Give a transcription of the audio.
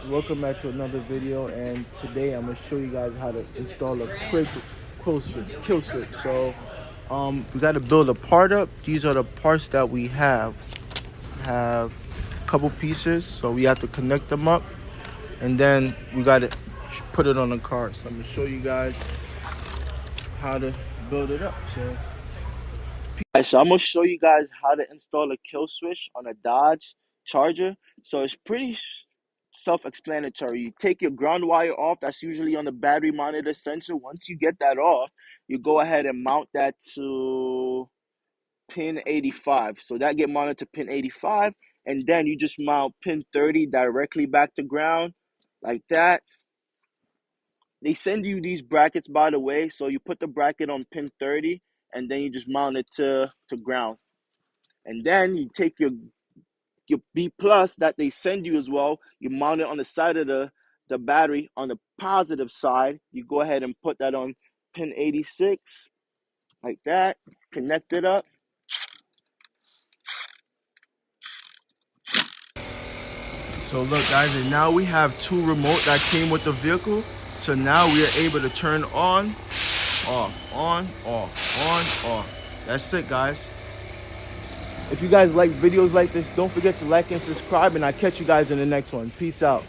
welcome back to another video, and today I'm going to show you guys how to install a quick kill switch. So we got to build a part up. These are the parts that we have a couple pieces, so we have to connect them up, and then we got to put it on the car. So I'm going to show you guys how to build it up. So I'm going to show you guys how to install a kill switch on a Dodge Charger. So it's pretty self-explanatory. You take your ground wire off. That's usually on the battery monitor sensor. Once you get that off, you go ahead and mount that to pin 85. So that get mounted to pin 85, and then you just mount pin 30 directly back to ground like that. They send you these brackets, by the way, so you put the bracket on pin 30, and then you just mount it to ground. And then you take your B plus that they send you as well, you mount it on the side of the battery on the positive side. You go ahead and put that on pin 86 like that, connect it up. So look guys, and now we have two remote that came with the vehicle. So now we are able to turn on, off, on, off, on, off. That's it guys. If you guys like videos like this, don't forget to like and subscribe, and I'll catch you guys in the next one. Peace out.